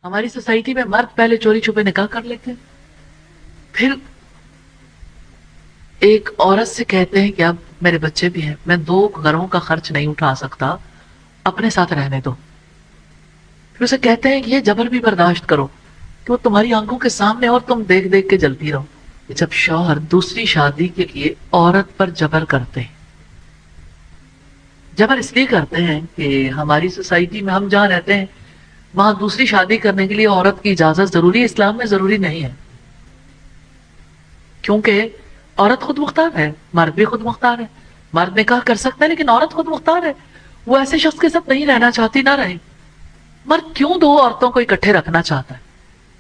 ہماری سوسائٹی میں مرد پہلے چوری چھپے نکاح کر لیتے ہیں، پھر ایک عورت سے کہتے ہیں کہ اب میرے بچے بھی ہیں، میں 2 گھروں کا خرچ نہیں اٹھا سکتا، اپنے ساتھ رہنے دو. پھر اسے کہتے ہیں کہ یہ جبر بھی برداشت کرو کہ وہ تمہاری آنکھوں کے سامنے اور تم دیکھ دیکھ کے جلتی رہو. جب شوہر دوسری شادی کے لیے عورت پر جبر کرتے ہیں، جبر اس لیے کرتے ہیں کہ ہماری سوسائٹی میں ہم جہاں رہتے ہیں وہاں دوسری شادی کرنے کے لیے عورت کی اجازت ضروری ہے، اسلام میں ضروری نہیں ہے، کیونکہ عورت خود مختار ہے، مرد بھی خود مختار ہے. مرد نکاح کر سکتا ہے لیکن عورت خود مختار ہے، وہ ایسے شخص کے ساتھ نہیں رہنا چاہتی نہ رہے. مرد کیوں 2 عورتوں کو اکٹھے رکھنا چاہتا ہے؟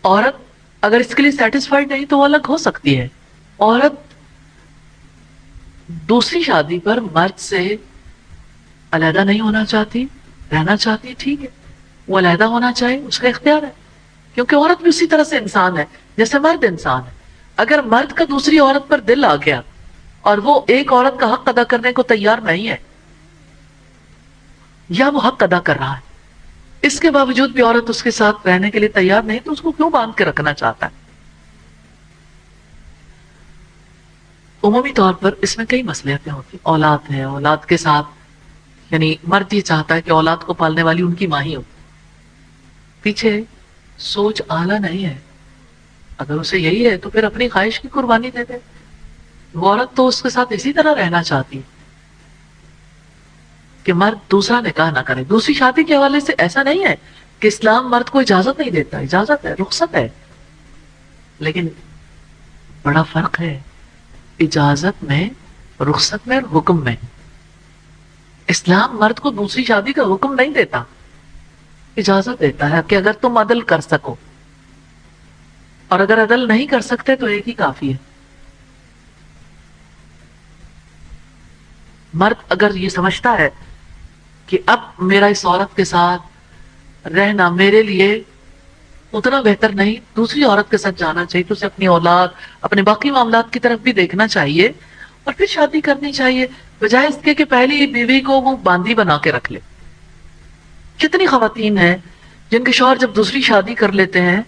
عورت اگر اس کے لیے سیٹسفائیڈ نہیں تو وہ الگ ہو سکتی ہے. عورت دوسری شادی پر مرد سے علیحدہ نہیں ہونا چاہتی، رہنا چاہتی ہے، ٹھیک ہے، وہ علیحدہ ہونا چاہے، اس کا اختیار ہے، کیونکہ عورت بھی اسی طرح سے انسان ہے جیسے مرد انسان ہے. اگر مرد کا دوسری عورت پر دل آ گیا اور وہ ایک عورت کا حق ادا کرنے کو تیار نہیں ہے، یا وہ حق ادا کر رہا ہے اس کے باوجود بھی عورت اس کے ساتھ رہنے کے لیے تیار نہیں، تو اس کو کیوں باندھ کے رکھنا چاہتا ہے؟ عمومی طور پر اس میں کئی مصلحتیں ہوتی ہیں. اولاد ہے، اولاد کے ساتھ یعنی مرد یہ چاہتا ہے کہ اولاد کو پالنے والی ان کی ماں ہی ہو. پیچھے سوچ اعلیٰ نہیں ہے. اگر اسے یہی ہے تو پھر اپنی خواہش کی قربانی دے دے. وہ عورت تو اس کے ساتھ اسی طرح رہنا چاہتی ہے کہ مرد دوسرا نکاح نہ کرے. دوسری شادی کے حوالے سے ایسا نہیں ہے کہ اسلام مرد کو اجازت نہیں دیتا، اجازت ہے، رخصت ہے، لیکن بڑا فرق ہے اجازت میں، رخصت میں اور حکم میں. اسلام مرد کو دوسری شادی کا حکم نہیں دیتا، اجازت دیتا ہے کہ اگر تم عدل کر سکو، اور اگر عدل نہیں کر سکتے تو ایک ہی کافی ہے. مرد اگر یہ سمجھتا ہے کہ اب میرا اس عورت کے ساتھ رہنا میرے لیے اتنا بہتر نہیں، دوسری عورت کے ساتھ جانا چاہیے، تو اسے اپنی اولاد، اپنے باقی معاملات کی طرف بھی دیکھنا چاہیے اور پھر شادی کرنی چاہیے، بجائے اس کے کہ پہلی بیوی کو وہ باندھی بنا کے رکھ لے. کتنی خواتین ہیں جن کے شوہر جب دوسری شادی کر لیتے ہیں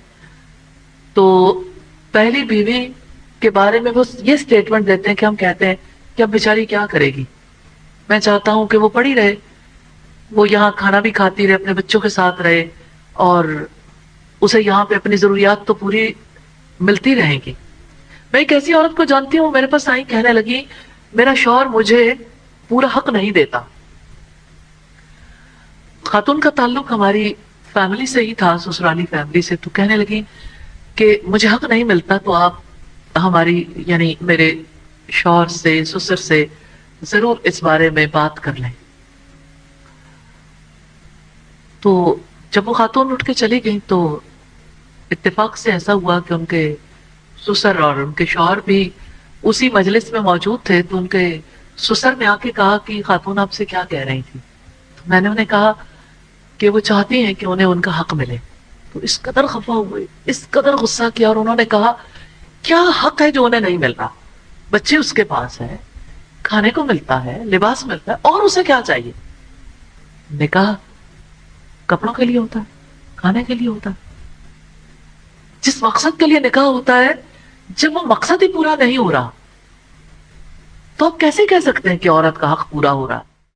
تو پہلی بیوی کے بارے میں وہ یہ سٹیٹمنٹ دیتے ہیں کہ ہم کہتے ہیں کہ اب بیچاری کیا کرے گی، میں چاہتا ہوں کہ وہ پڑی رہے، وہ یہاں کھانا بھی کھاتی رہے، اپنے بچوں کے ساتھ رہے، اور اسے یہاں پہ اپنی ضروریات تو پوری ملتی رہیں گی. میں ایک ایسی عورت کو جانتی ہوں، میرے پاس آئی، کہنے لگی میرا شوہر مجھے پورا حق نہیں دیتا. خاتون کا تعلق ہماری فیملی سے ہی تھا، سسرالی فیملی سے، تو کہنے لگی کہ مجھے حق نہیں ملتا تو آپ ہماری یعنی میرے شوہر سے، سسر سے ضرور اس بارے میں بات کر لیں. تو جب وہ خاتون اٹھ کے چلی گئی تو اتفاق سے ایسا ہوا کہ ان کے سسر اور ان کے شوہر بھی اسی مجلس میں موجود تھے. تو ان کے سسر نے آ کے کہا کہ خاتون آپ سے کیا کہہ رہی تھی. تو میں نے انہیں کہا کہ وہ چاہتی ہیں کہ انہیں ان کا حق ملے. تو اس قدر خفا ہوئے، اس قدر غصہ کیا، اور انہوں نے کہا کیا حق ہے جو انہیں نہیں مل رہا؟ بچے اس کے پاس ہیں، کھانے کو ملتا ہے، لباس ملتا ہے، اور اسے کیا چاہیے؟ نکاح کپڑوں کے لیے ہوتا ہے، کھانے کے لیے ہوتا ہے. جس مقصد کے لیے نکاح ہوتا ہے جب وہ مقصد ہی پورا نہیں ہو رہا تو آپ کیسے کہہ سکتے ہیں کہ عورت کا حق پورا ہو رہا؟